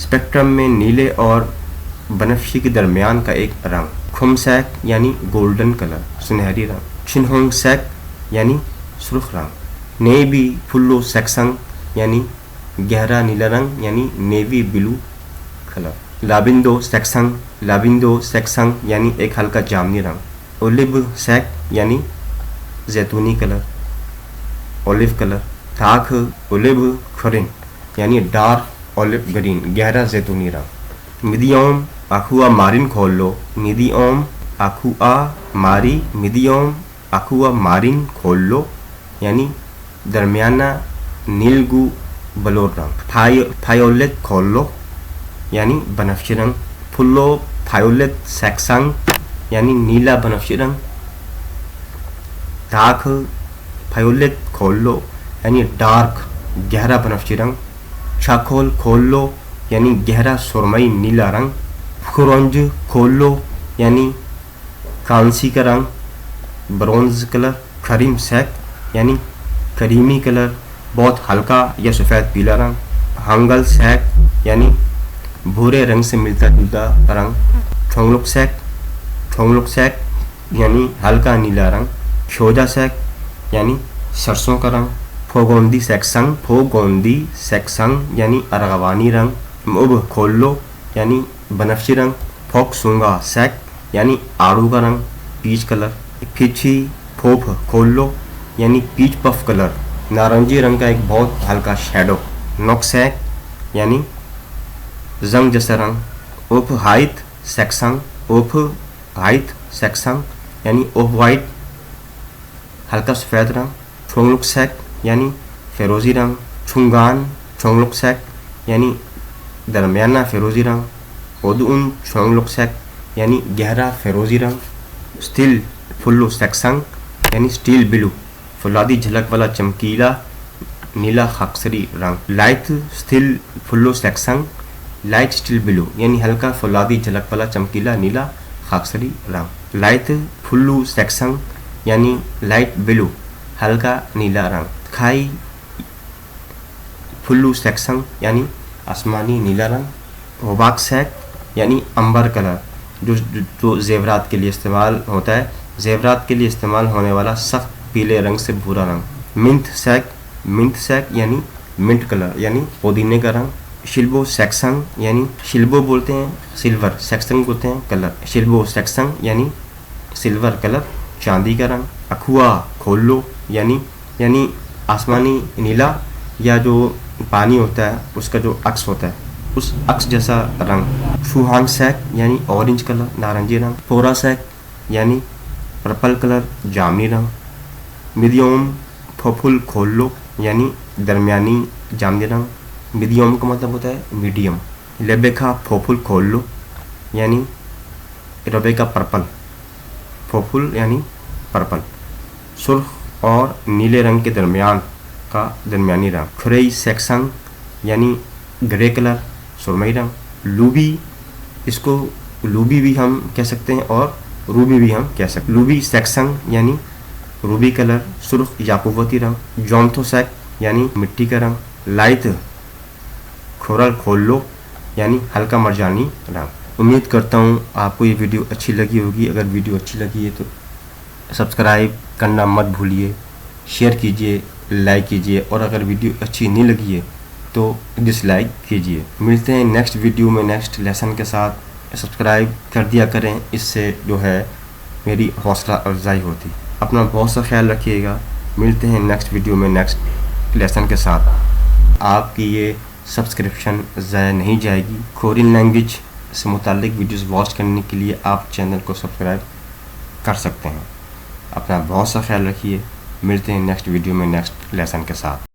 Spectrum में नीले और बनफशी के दरमियान का एक रंग। खुमसैक यानी गोल्डन कलर, सुनहरी रंग। छिनहोंगसैक यानी सुर्ख रंग। नेवी फुल्लो सेक्संग यानी गहरा नीला रंग यानी नेवी ब्लू कलर। लाबिंदो सेक्संग यानी एक हल्का जामुनी रंग। ओलिव सैक यानी जैतूनी कलर, ओलिव कलर। ताख ओलिव खरिन यानी डार्क ओलिव ग्रीन, गहरा जैतूनी रंग। मिदियोम आखुआ मारिन खोल लो, मिदियोम आखुआ मारिन खोल लो यानी दरमियाना नीलगू बलोर रंग। फायोलेट खोल लो यानी बनफशी रंग। फुल्लो फायोलेट सेक्संग यानी नीला बनफशी रंग। ताख फायोलेट खोल लो यानी डार्क गहरा बनफशी रंग। चाकोल खोल लो यानी गहरा सुरमई नीला रंग। खुरंज खोल लो यानी कांसी का रंग, ब्रोंज कलर। करीम सैक यानी करीमी कलर, बहुत हल्का या सफ़ेद पीला रंग। हंगल सैक यानी भूरे रंग से मिलता जुलता रंग। ठोंगलुक सैक यानी हल्का नीला रंग। खोजा सैक यानी सरसों का रंग। फोगोंदी सेक्संग यानी अरगवानी रंग। मुब खोल लो यानी बनफशी रंग। फोकसुंगा सैक यानी आड़ू का रंग, पीच कलर। फिची फोफ खोल लो यानी पीच पफ कलर, नारंगी रंग का एक बहुत हल्का शेडो। नोक्सैक यानी जंग जैसा रंग। ओफ हाइट सेक्संग यानी ऑफ वाइट हल्का सफ़ेद रंग। छोंगलुक सैक यानी फिरोजी रंग। छुंगान छोंगलुक सैक यानी दरमियाना फिरोजी रंग। ओदुन छोंगलुक सैक यानी गहरा फिरोजी रंग। स्टील फुल्लो सेक्संग यानी स्टील ब्लू, फौलादी झलक वाला चमकीला नीला खाकसरी रंग। लाइट स्टील फुल्लो सेक्संग लाइट स्टील ब्लू यानी हल्का फौलादी झलक वाला चमकीला नीला खाकसरी रंग। लाइट फुल्लू सेक्संग यानी लाइट ब्लू हल्का नीला रंग। खाई फुल्लू सेक्संग यानी आसमानी नीला रंग। होबाक सैक यानी अंबर कलर, जो जेवरात के लिए इस्तेमाल होता है, जेवरात के लिए इस्तेमाल होने वाला सख्त पीले रंग से भूरा रंग। मिंट सैक यानी मिंट कलर यानी पुदीने का रंग। शिल्बो सेक्संग यानी शिल्बो बोलते हैं सिल्वर, सेक्संग बोलते हैं कलर। शिल्बो सेक्संग यानी सिल्वर कलर, चांदी का रंग। अखुआ खोल लो यानी आसमानी नीला या जो पानी होता है उसका जो अक्स होता है उस अक्स जैसा रंग। फुहांग सैक यानी ऑरेंज कलर, नारंगी रंग। पोरा सैक यानी पर्पल कलर, जामुनी रंग। मिडियम फफुल खोल लो यानी दरमियानी जामुनी रंग। मिडियम का मतलब होता है मीडियम। लेबेका फोफुल खोल लो यानी रेबेका पर्पल, फोफुल यानी पर्पल। सुर्ख और नीले रंग के दरमियान का दरमियानी रंग। खुरई सेक्संग यानी ग्रे कलर, सुरमई रंग। लूबी, इसको लूबी भी हम कह सकते हैं और रूबी भी हम कह सकते हैं। लूबी सेक्संग यानी रूबी कलर, सुर्ख याकूबती रंग। जॉन्थो सैक यानी मिट्टी का रंग। लाइट खोरल खोल लो यानी हल्का मरजानी रंग। उम्मीद करता हूँ आपको ये वीडियो अच्छी लगी होगी। अगर वीडियो अच्छी लगी है तो सब्सक्राइब करना मत भूलिए, शेयर कीजिए, लाइक कीजिए, और अगर वीडियो अच्छी नहीं लगी है तो डिसलाइक कीजिए। मिलते हैं नेक्स्ट वीडियो में नेक्स्ट लेसन के साथ। सब्सक्राइब कर दिया करें, इससे जो है मेरी हौसला अफजाई होती। अपना बहुत सा ख्याल रखिएगा। मिलते हैं नेक्स्ट वीडियो में नेक्स्ट लेसन के साथ। आपकी ये सब्सक्रिप्शन ज़ाया नहीं जाएगी। कोरियन लैंग्वेज से मुताल्लिक वीडियोस वॉच करने के लिए आप चैनल को सब्सक्राइब कर सकते हैं। अपना बहुत सा ख्याल रखिए। मिलते हैं नेक्स्ट वीडियो में नेक्स्ट लेसन के साथ।